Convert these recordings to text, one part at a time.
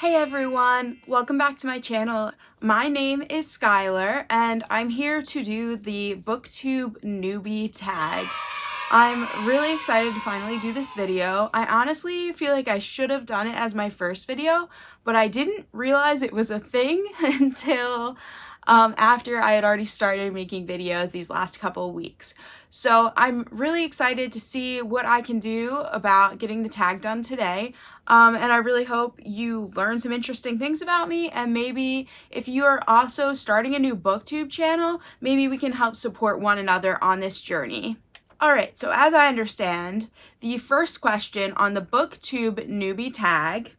Hey everyone, welcome back to my channel. My name is Skylar and I'm here to do the Booktube Newbie Tag. I'm really excited to finally do this video. I honestly feel like I should have done it as my first video, but I didn't realize it was a thing until after I had already started making videos these last couple of weeks. So I'm really excited to see what I can do about getting the tag done today. And I really hope you learn some interesting things about me, and maybe if you are also starting a new booktube channel, maybe we can help support one another on this journey. Alright, so as I understand, the first question on the Booktube Newbie Tag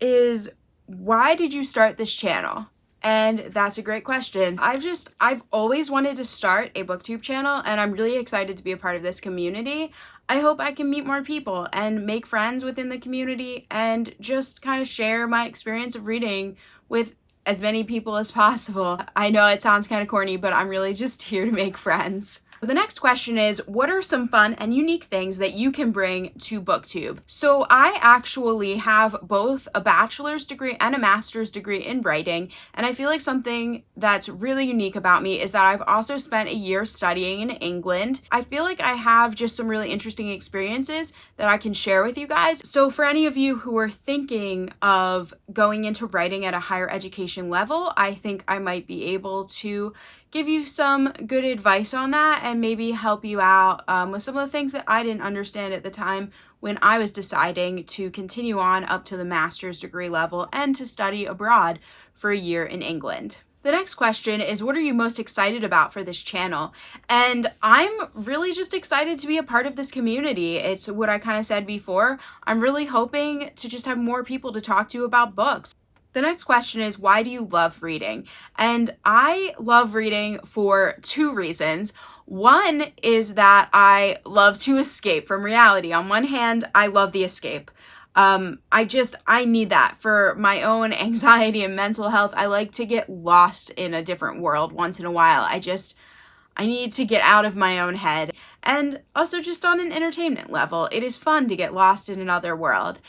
is, why did you start this channel? And that's a great question. I've always wanted to start a booktube channel, and I'm really excited to be a part of this community. I hope I can meet more people and make friends within the community and just kind of share my experience of reading with as many people as possible. I know it sounds kind of corny, but I'm really just here to make friends. The next question is, what are some fun and unique things that you can bring to booktube? So I actually have both a bachelor's degree and a master's degree in writing, and I feel like something that's really unique about me is that I've also spent a year studying in England. I feel like I have just some really interesting experiences that I can share with you guys. So for any of you who are thinking of going into writing at a higher education level, I think I might be able to give you some good advice on that and maybe help you out with some of the things that I didn't understand at the time when I was deciding to continue on up to the master's degree level and to study abroad for a year in England. The next question is, what are you most excited about for this channel? And I'm really just excited to be a part of this community. It's what I kind of said before. I'm really hoping to just have more people to talk to about books. The next question is, why do you love reading? And I love reading for two reasons. One is that I love to escape from reality. On one hand, I love the escape. I need that for my own anxiety and mental health. I like to get lost in a different world once in a while. I need to get out of my own head. And also just on an entertainment level, it is fun to get lost in another world.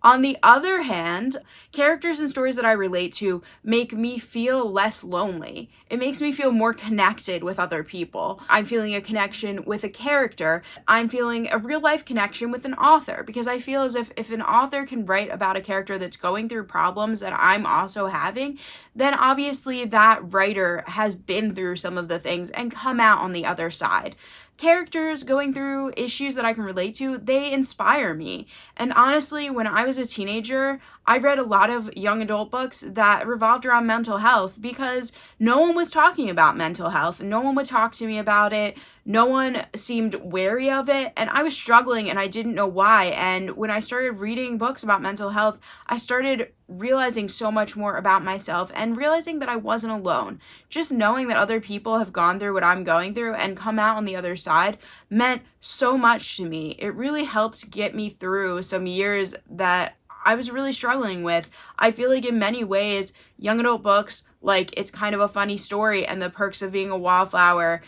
On the other hand, characters and stories that I relate to make me feel less lonely. It makes me feel more connected with other people. I'm feeling a connection with a character. I'm feeling a real life connection with an author, because I feel as if an author can write about a character that's going through problems that I'm also having, then obviously that writer has been through some of the things and come out on the other side. Characters going through issues that I can relate to, they inspire me. And honestly, when I was a teenager, I read a lot of young adult books that revolved around mental health because no one was talking about mental health. No one would talk to me about it. No one seemed wary of it, and I was struggling and I didn't know why. And when I started reading books about mental health, I started realizing so much more about myself and realizing that I wasn't alone. Just knowing that other people have gone through what I'm going through and come out on the other side meant so much to me. It really helped get me through some years that I was really struggling with. I feel like in many ways, young adult books, like It's Kind of a Funny Story and The Perks of Being a Wallflower,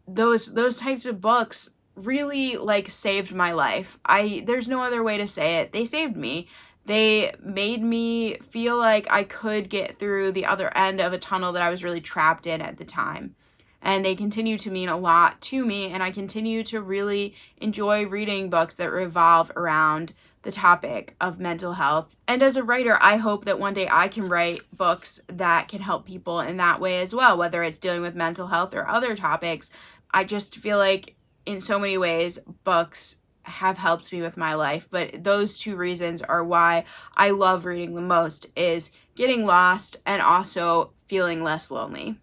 those types of books really saved my life. There's no other way to say it. They saved me. They made me feel like I could get through the other end of a tunnel that I was really trapped in at the time. And they continue to mean a lot to me, and I continue to really enjoy reading books that revolve around the topic of mental health. And as a writer, I hope that one day I can write books that can help people in that way as well, whether it's dealing with mental health or other topics. I just feel like in so many ways, books have helped me with my life, but those two reasons are why I love reading the most, is getting lost and also feeling less lonely.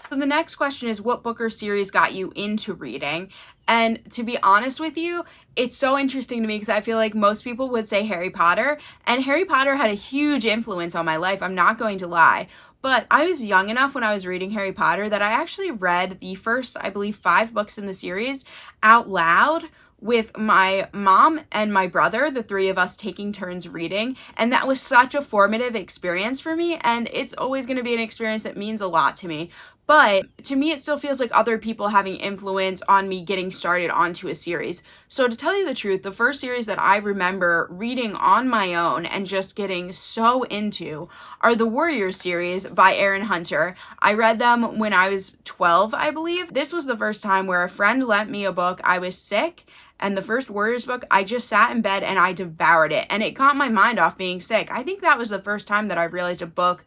So the next question is, what book or series got you into reading? And to be honest with you, it's so interesting to me because I feel like most people would say Harry Potter, and Harry Potter had a huge influence on my life, I'm not going to lie. But I was young enough when I was reading Harry Potter that I actually read the first, I believe, 5 books in the series out loud with my mom and my brother, the three of us taking turns reading. And that was such a formative experience for me. And it's always going to be an experience that means a lot to me. but to me it still feels like other people having influence on me getting started onto a series. So to tell you the truth, the first series that I remember reading on my own and just getting so into are the Warriors series by Aaron Hunter. I read them when I was 12, I believe. This was the first time where a friend lent me a book. I was sick, and the first Warriors book, I just sat in bed and I devoured it, and it got my mind off being sick. I think that was the first time that I realized a book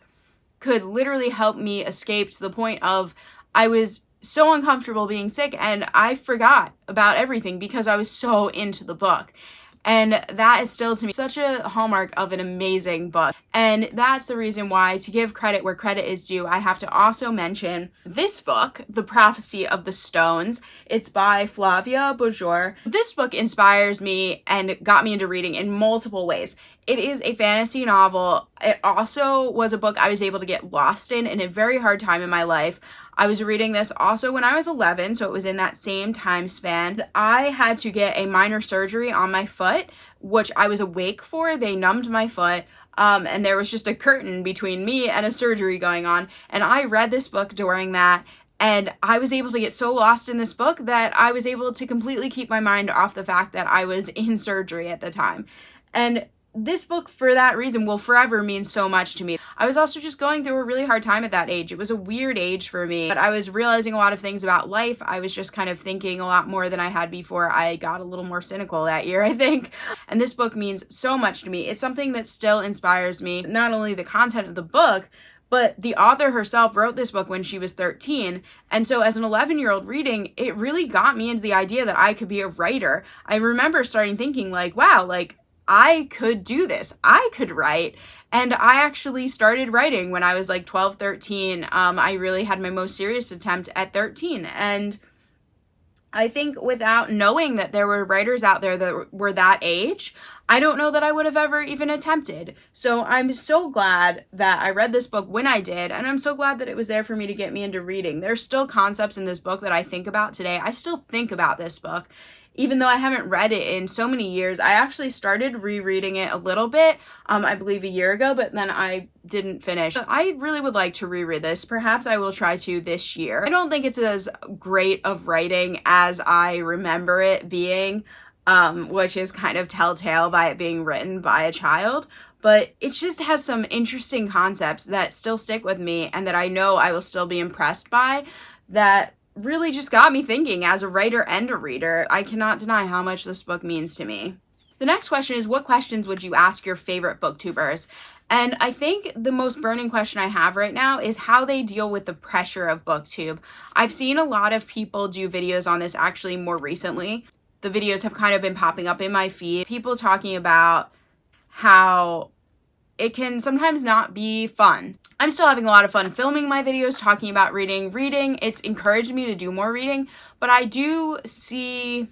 could literally help me escape, to the point of I was so uncomfortable being sick and I forgot about everything because I was so into the book. And that is still to me such a hallmark of an amazing book. And that's the reason why, to give credit where credit is due, I have to also mention this book, The Prophecy of the Stones. It's by Flavia Bojor. This book inspires me and got me into reading in multiple ways. It is a fantasy novel. It also was a book I was able to get lost in a very hard time in my life. I was reading this also when I was 11, so it was in that same time span. I had to get a minor surgery on my foot, which I was awake for. They numbed my foot, and there was just a curtain between me and a surgery going on. And I read this book during that, and I was able to get so lost in this book that I was able to completely keep my mind off the fact that I was in surgery at the time. And this book, for that reason, will forever mean so much to me. I was also just going through a really hard time at that age. It was a weird age for me, but I was realizing a lot of things about life. I was just kind of thinking a lot more than I had before. I got a little more cynical that year, I think. And this book means so much to me. It's something that still inspires me. Not only the content of the book, but the author herself wrote this book when she was 13. And so as an 11-year-old reading, it really got me into the idea that I could be a writer. I remember starting thinking like, wow, like, I could do this. I could write. And I actually started writing when I was like 12, 13. I really had my most serious attempt at 13. And I think without knowing that there were writers out there that were that age, I don't know that I would have ever even attempted. So I'm so glad that I read this book when I did, and I'm so glad that it was there for me to get me into reading. There's still concepts in this book that I think about today. I still think about this book. Even though I haven't read it in so many years. I actually started rereading it a little bit, I believe a year ago, but then I didn't finish. I really would like to reread this. Perhaps I will try to this year. I don't think it's as great of writing as I remember it being, which is kind of telltale by it being written by a child. But it just has some interesting concepts that still stick with me and that I know I will still be impressed by, that really just got me thinking as a writer and a reader. I cannot deny how much this book means to me. The next question is, what questions would you ask your favorite booktubers? And I think the most burning question I have right now is how they deal with the pressure of booktube. I've seen a lot of people do videos on this actually more recently. The videos have kind of been popping up in my feed. People talking about how it can sometimes not be fun. I'm still having a lot of fun filming my videos, talking about reading. It's encouraged me to do more reading, but I do see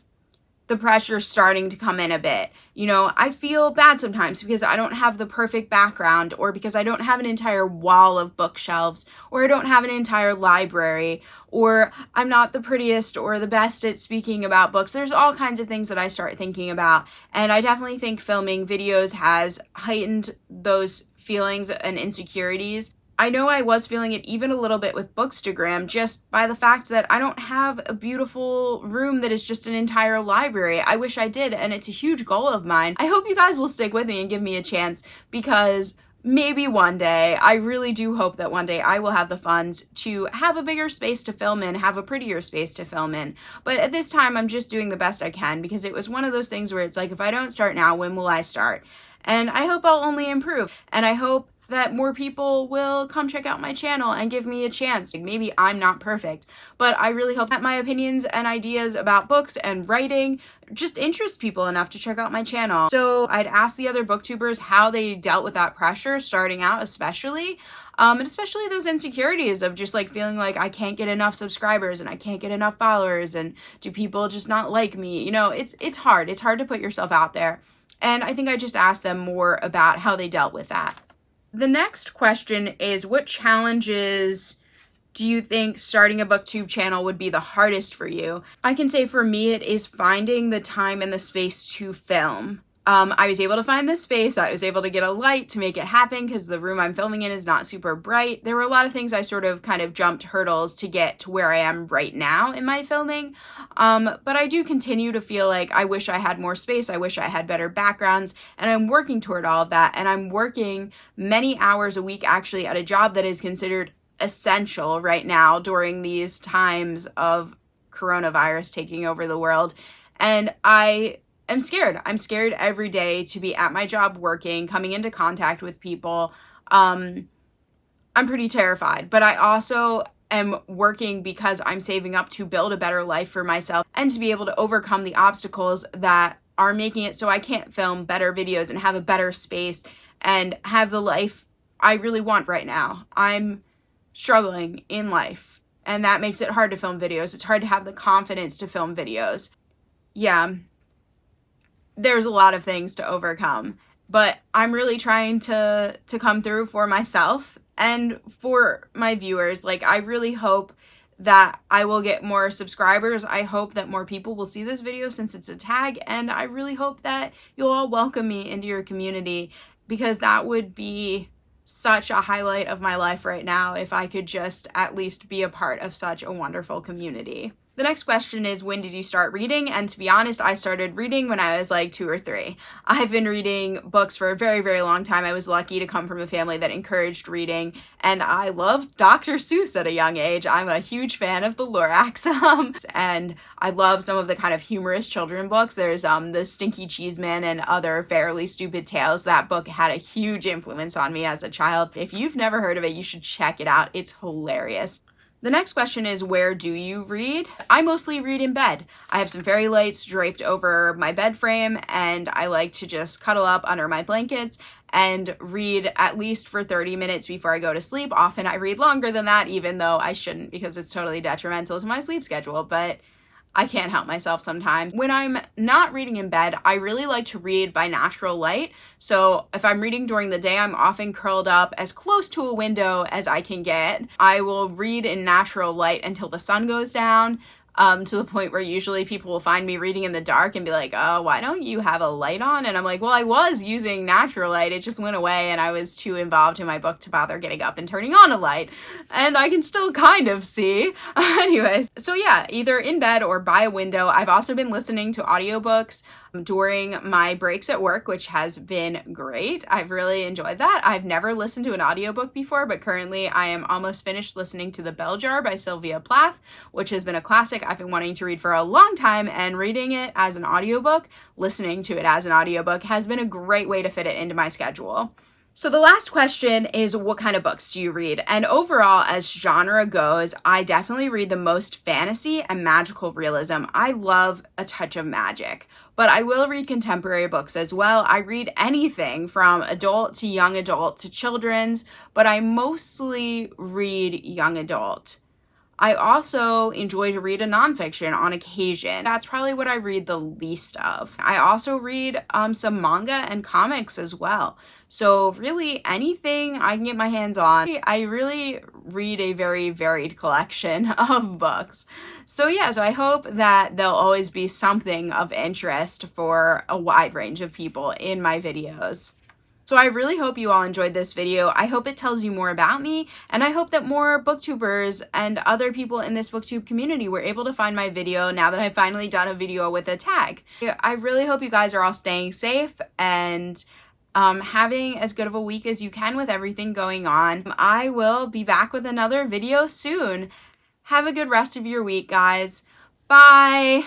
the pressure starting to come in a bit. You know, I feel bad sometimes because I don't have the perfect background, or because I don't have an entire wall of bookshelves, or I don't have an entire library, or I'm not the prettiest or the best at speaking about books. There's all kinds of things that I start thinking about, and I definitely think filming videos has heightened those feelings and insecurities. I know I was feeling it even a little bit with Bookstagram, just by the fact that I don't have a beautiful room that is just an entire library. I wish I did, and it's a huge goal of mine. I hope you guys will stick with me and give me a chance, because maybe one day, I really do hope that one day I will have the funds to have a bigger space to film in, have a prettier space to film in. But at this time, I'm just doing the best I can, because it was one of those things where it's like, if I don't start now, when will I start? And I hope I'll only improve. And I hope that more people will come check out my channel and give me a chance. Maybe I'm not perfect, but I really hope that my opinions and ideas about books and writing just interest people enough to check out my channel. So I'd ask the other booktubers how they dealt with that pressure starting out, especially. And especially those insecurities of just like feeling like I can't get enough subscribers and I can't get enough followers, and do people just not like me? You know, it's hard. It's hard to put yourself out there. And I think I just asked them more about how they dealt with that. The next question is, what challenges do you think starting a booktube channel would be the hardest for you? I can say for me, it is finding the time and the space to film. I was able to find this space. I was able to get a light to make it happen because the room I'm filming in is not super bright. There were a lot of things I sort of kind of jumped hurdles to get to where I am right now in my filming. But I do continue to feel like I wish I had more space. I wish I had better backgrounds, and I'm working toward all of that. And I'm working many hours a week actually at a job that is considered essential right now during these times of coronavirus taking over the world. And I'm scared. I'm scared every day to be at my job working, coming into contact with people. I'm pretty terrified, but I also am working because I'm saving up to build a better life for myself and to be able to overcome the obstacles that are making it so I can't film better videos and have a better space and have the life I really want right now. I'm struggling in life, and that makes it hard to film videos. It's hard to have the confidence to film videos. Yeah. There's a lot of things to overcome, but I'm really trying to come through for myself and for my viewers. Like, I really hope that I will get more subscribers. I hope that more people will see this video since it's a tag, and I really hope that you'll all welcome me into your community, because that would be such a highlight of my life right now if I could just at least be a part of such a wonderful community. The next question is, when did you start reading? And to be honest, I started reading when I was like 2 or 3. I've been reading books for a very, very long time. I was lucky to come from a family that encouraged reading, and I loved Dr. Seuss at a young age. I'm a huge fan of the Lorax, and I love some of the kind of humorous children books. There's The Stinky Cheeseman and Other Fairly Stupid Tales. That book had a huge influence on me as a child. If you've never heard of it, you should check it out. It's hilarious. The next question is, where do you read? I mostly read in bed. I have some fairy lights draped over my bed frame, and I like to just cuddle up under my blankets and read at least for 30 minutes before I go to sleep. Often I read longer than that, even though I shouldn't, because it's totally detrimental to my sleep schedule, but I can't help myself sometimes. When I'm not reading in bed, I really like to read by natural light. So if I'm reading during the day, I'm often curled up as close to a window as I can get. I will read in natural light until the sun goes down, to the point where usually people will find me reading in the dark and be like, oh, why don't you have a light on? And I'm like, well, I was using natural light. It just went away, and I was too involved in my book to bother getting up and turning on a light. And I can still kind of see. Anyways, so yeah, either in bed or by a window. I've also been listening to audiobooks during my breaks at work, which has been great. I've really enjoyed that. I've never listened to an audiobook before, but currently I am almost finished listening to The Bell Jar by Sylvia Plath, which has been a classic I've been wanting to read for a long time, and reading it as an audiobook, listening to it as an audiobook, has been a great way to fit it into my schedule. So the last question is, what kind of books do you read? And overall, as genre goes, I definitely read the most fantasy and magical realism. I love a touch of magic, but I will read contemporary books as well. I read anything from adult to young adult to children's, but I mostly read young adult. I also enjoy to read a nonfiction on occasion. That's probably what I read the least of. I also read some manga and comics as well. So really anything I can get my hands on. I really read a very varied collection of books. So yeah, so I hope that there'll always be something of interest for a wide range of people in my videos. So I really hope you all enjoyed this video. I hope it tells you more about me, and I hope that more booktubers and other people in this booktube community were able to find my video now that I've finally done a video with a tag. I really hope you guys are all staying safe and having as good of a week as you can with everything going on. I will be back with another video soon. Have a good rest of your week, guys. Bye!